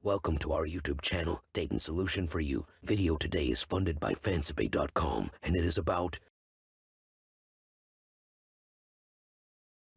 Welcome to our YouTube channel, Dayton Solution for You. Video today is funded by fansibay.com, and it is about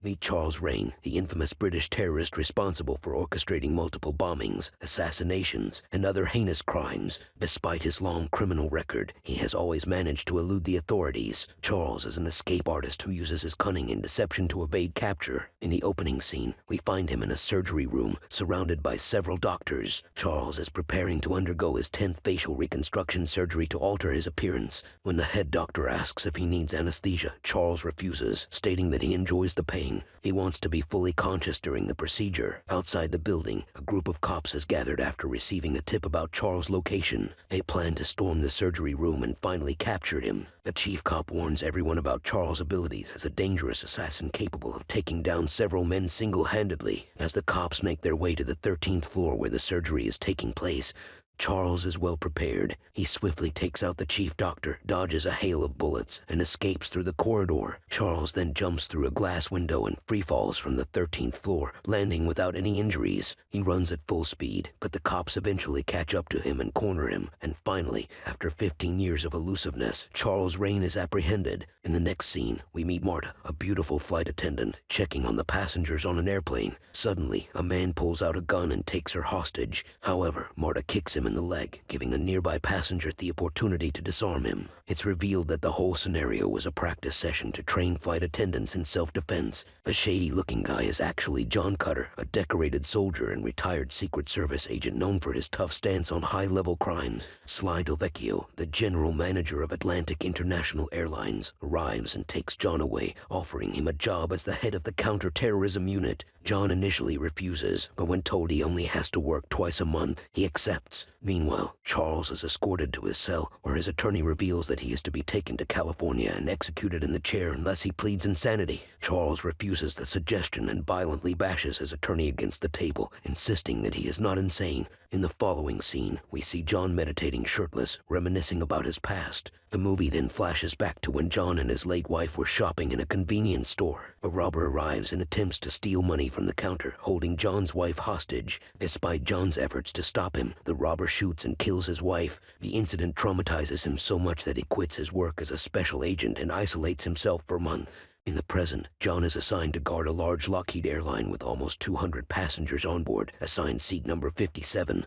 Meet Charles Raine, the infamous British terrorist responsible for orchestrating multiple bombings, assassinations, and other heinous crimes. Despite his long criminal record, he has always managed to elude the authorities. Charles is an escape artist who uses his cunning and deception to evade capture. In the opening scene, we find him in a surgery room, surrounded by several doctors. Charles is preparing to undergo his 10th facial reconstruction surgery to alter his appearance. When the head doctor asks if he needs anesthesia, Charles refuses, stating that he enjoys the pain. He wants to be fully conscious during the procedure. Outside the building, a group of cops has gathered after receiving a tip about Charles' location. They plan to storm the surgery room and finally capture him. The chief cop warns everyone about Charles' abilities as a dangerous assassin capable of taking down several men single-handedly. As the cops make their way to the 13th floor where the surgery is taking place, Charles is well prepared. He swiftly takes out the chief doctor, dodges a hail of bullets, and escapes through the corridor. Charles then jumps through a glass window and free-falls from the 13th floor, landing without any injuries. He runs at full speed, but the cops eventually catch up to him and corner him. And finally, after 15 years of elusiveness, Charles Raine is apprehended. In the next scene, we meet Marta, a beautiful flight attendant, checking on the passengers on an airplane. Suddenly, a man pulls out a gun and takes her hostage. However, Marta kicks him in the leg, giving a nearby passenger the opportunity to disarm him. It's revealed that the whole scenario was a practice session to train flight attendants in self-defense. The shady-looking guy is actually John Cutter, a decorated soldier and retired Secret Service agent known for his tough stance on high-level crimes. Sly Delvecchio, the general manager of Atlantic International Airlines, arrives and takes John away, offering him a job as the head of the counter-terrorism unit. John initially refuses, but when told he only has to work twice a month, he accepts. Meanwhile, Charles is escorted to his cell, where his attorney reveals that he is to be taken to California and executed in the chair unless he pleads insanity. Charles refuses the suggestion and violently bashes his attorney against the table, insisting that he is not insane. In the following scene, we see John meditating shirtless, reminiscing about his past. The movie then flashes back to when John and his late wife were shopping in a convenience store. A robber arrives and attempts to steal money from the counter, holding John's wife hostage. Despite John's efforts to stop him, the robber shoots and kills his wife. The incident traumatizes him so much that he quits his work as a special agent and isolates himself for months. In the present, John is assigned to guard a large Lockheed airline with almost 200 passengers on board, assigned seat number 57.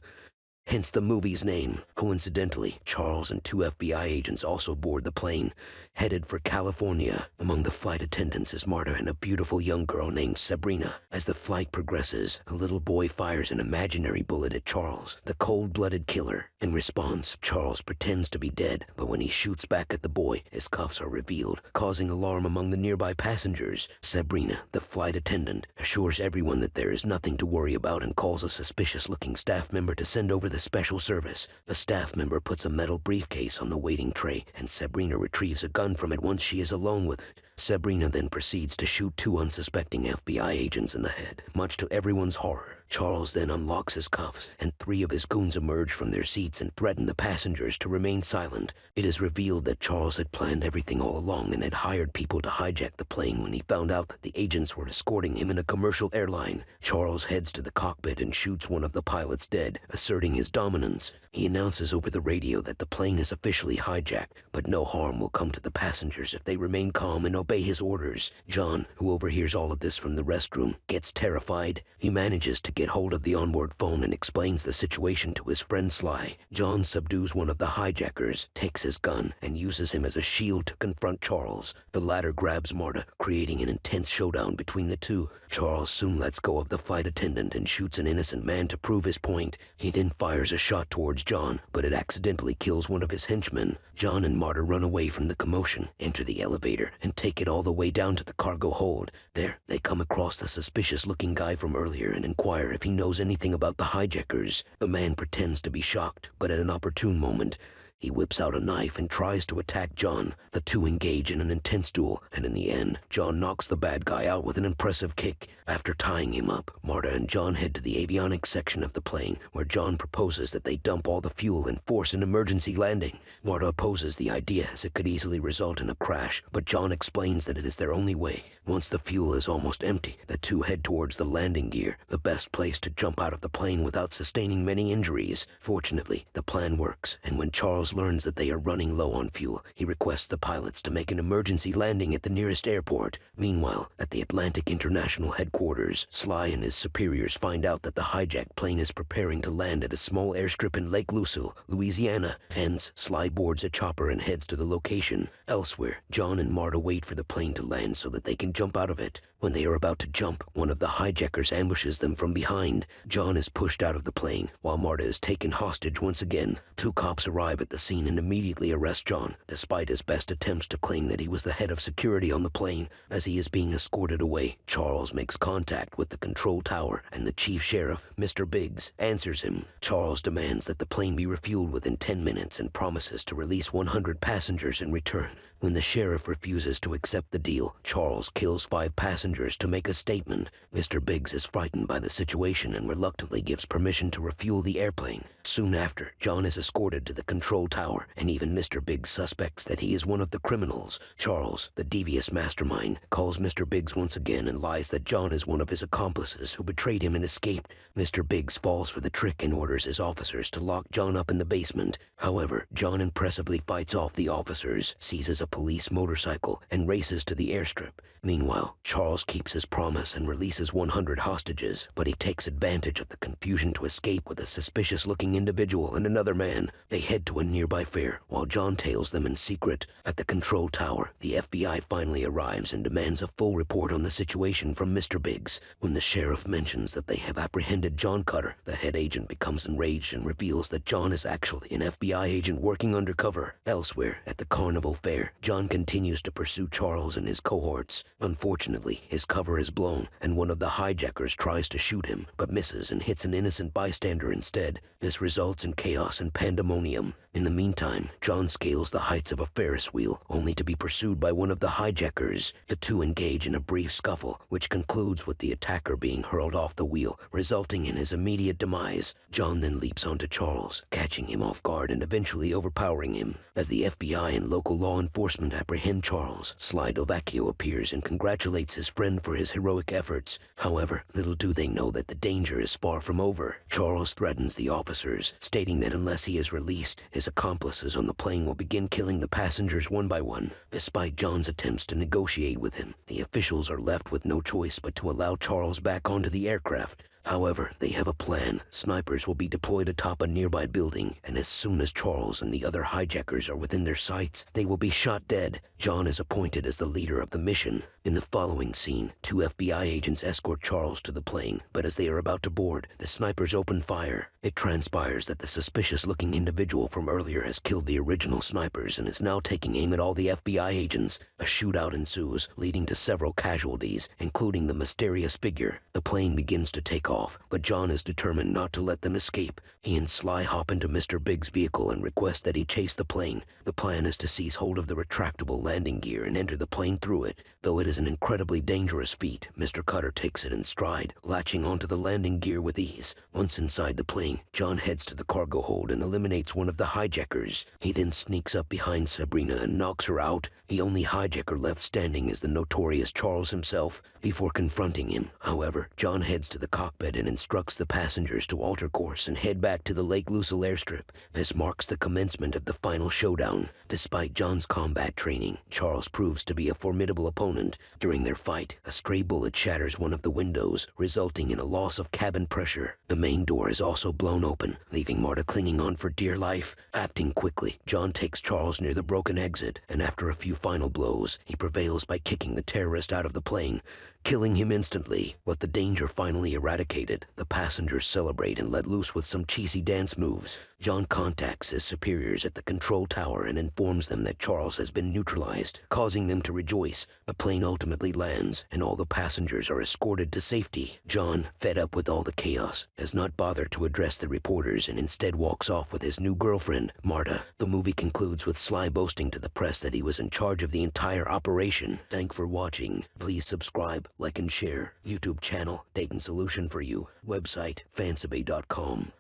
Hence the movie's name. Coincidentally, Charles and 2 FBI agents also board the plane, headed for California. Among the flight attendants is Marta and a beautiful young girl named Sabrina. As the flight progresses, a little boy fires an imaginary bullet at Charles, the cold-blooded killer. In response, Charles pretends to be dead, but when he shoots back at the boy, his cuffs are revealed, causing alarm among the nearby passengers. Sabrina, the flight attendant, assures everyone that there is nothing to worry about and calls a suspicious-looking staff member to send over the special service. The staff member puts a metal briefcase on the waiting tray, and Sabrina retrieves a gun from it once she is alone with it. Sabrina then proceeds to shoot 2 unsuspecting FBI agents in the head. Much to everyone's horror, Charles then unlocks his cuffs, and 3 of his goons emerge from their seats and threaten the passengers to remain silent. It is revealed that Charles had planned everything all along and had hired people to hijack the plane when he found out that the agents were escorting him in a commercial airline. Charles heads to the cockpit and shoots one of the pilots dead, asserting his dominance. He announces over the radio that the plane is officially hijacked, but no harm will come to the passengers if they remain calm and obey his orders. John, who overhears all of this from the restroom, gets terrified. He manages to get hold of the onboard phone and explains the situation to his friend Sly. John subdues one of the hijackers, takes his gun, and uses him as a shield to confront Charles. The latter grabs Marta, creating an intense showdown between the two. Charles soon lets go of the flight attendant and shoots an innocent man to prove his point. He then fires a shot towards John, but it accidentally kills one of his henchmen. John and Marta run away from the commotion, enter the elevator, and take it all the way down to the cargo hold. There, they come across the suspicious-looking guy from earlier and inquire if he knows anything about the hijackers. The man pretends to be shocked, but at an opportune moment, He whips out a knife and tries to attack John. The two engage in an intense duel, and in the end, John knocks the bad guy out with an impressive kick. After tying him up, Marta and John head to the avionics section of the plane, where John proposes that they dump all the fuel and force an emergency landing. Marta opposes the idea as it could easily result in a crash, but John explains that it is their only way. Once the fuel is almost empty, the two head towards the landing gear, the best place to jump out of the plane without sustaining many injuries. Fortunately, the plan works, and when Charles learns that they are running low on fuel, he requests the pilots to make an emergency landing at the nearest airport. Meanwhile, at the Atlantic International headquarters, Sly and his superiors find out that the hijacked plane is preparing to land at a small airstrip in Lake Lucille, Louisiana. Hence, Sly boards a chopper and heads to the location. Elsewhere, John and Marta wait for the plane to land so that they can jump out of it. When they are about to jump, one of the hijackers ambushes them from behind. John is pushed out of the plane, while Marta is taken hostage once again. Two cops arrive at the scene and immediately arrest John, despite his best attempts to claim that he was the head of security on the plane. As he is being escorted away, Charles makes contact with the control tower, and the chief sheriff, Mr. Biggs, answers him. Charles demands that the plane be refueled within 10 minutes and promises to release 100 passengers in return. When the sheriff refuses to accept the deal, Charles kills 5 passengers to make a statement. Mr. Biggs is frightened by the situation and reluctantly gives permission to refuel the airplane. Soon after, John is escorted to the control tower, and even Mr. Biggs suspects that he is one of the criminals. Charles, the devious mastermind, calls Mr. Biggs once again and lies that John is one of his accomplices who betrayed him and escaped. Mr. Biggs falls for the trick and orders his officers to lock John up in the basement. However, John impressively fights off the officers, seizes a police motorcycle, and races to the airstrip. Meanwhile, Charles keeps his promise and releases 100 hostages, but he takes advantage of the confusion to escape with a suspicious-looking individual and another man. They head to a nearby fair, while John tails them in secret. At the control tower, the FBI finally arrives and demands a full report on the situation from Mr. Biggs. When the sheriff mentions that they have apprehended John Cutter, the head agent becomes enraged and reveals that John is actually an FBI agent working undercover. Elsewhere, at the carnival fair, John continues to pursue Charles and his cohorts. Unfortunately, his cover is blown, and one of the hijackers tries to shoot him, but misses and hits an innocent bystander instead. This results in chaos and pandemonium. In the meantime, John scales the heights of a Ferris wheel, only to be pursued by one of the hijackers. The two engage in a brief scuffle, which concludes with the attacker being hurled off the wheel, resulting in his immediate demise. John then leaps onto Charles, catching him off guard and eventually overpowering him. As the FBI and local law enforcement apprehend Charles, Sly Delvecchio appears and congratulates his friend for his heroic efforts. However, little do they know that the danger is far from over. Charles threatens the officers, stating that unless he is released, his accomplices on the plane will begin killing the passengers one by one. Despite John's attempts to negotiate with him, the officials are left with no choice but to allow Charles back onto the aircraft. However, they have a plan. Snipers will be deployed atop a nearby building, and as soon as Charles and the other hijackers are within their sights, they will be shot dead. John is appointed as the leader of the mission. In the following scene, 2 FBI agents escort Charles to the plane, but as they are about to board, the snipers open fire. It transpires that the suspicious-looking individual from earlier has killed the original snipers and is now taking aim at all the FBI agents. A shootout ensues, leading to several casualties, including the mysterious figure. The plane begins to take off, but John is determined not to let them escape. He and Sly hop into Mr. Biggs' vehicle and request that he chase the plane. The plan is to seize hold of the retractable landing gear and enter the plane through it. Though it is an incredibly dangerous feat, Mr. Cutter takes it in stride, latching onto the landing gear with ease. Once inside the plane, John heads to the cargo hold and eliminates one of the hijackers. He then sneaks up behind Sabrina and knocks her out. The only hijacker left standing is the notorious Charles himself. Before confronting him, however, John heads to the cockpit and instructs the passengers to alter course and head back to the Lake Lucille airstrip. This marks the commencement of the final showdown. Despite John's combat training, Charles proves to be a formidable opponent. During their fight, a stray bullet shatters one of the windows, resulting in a loss of cabin pressure. The main door is also blown open, leaving Marta clinging on for dear life. Acting quickly, John takes Charles near the broken exit, and after a few final blows, he prevails by kicking the terrorist out of the plane, killing him instantly. With the danger finally eradicated, the passengers celebrate and let loose with some cheesy dance moves. John contacts his superiors at the control tower and informs them that Charles has been neutralized, causing them to rejoice. The plane ultimately lands, and all the passengers are escorted to safety. John, fed up with all the chaos, does not bother to address the reporters and instead walks off with his new girlfriend, Marta. The movie concludes with Sly boasting to the press that he was in charge of the entire operation. Thanks for watching. Please subscribe, like, and share. YouTube channel, Taking Solution for You. Website, fansabay.com.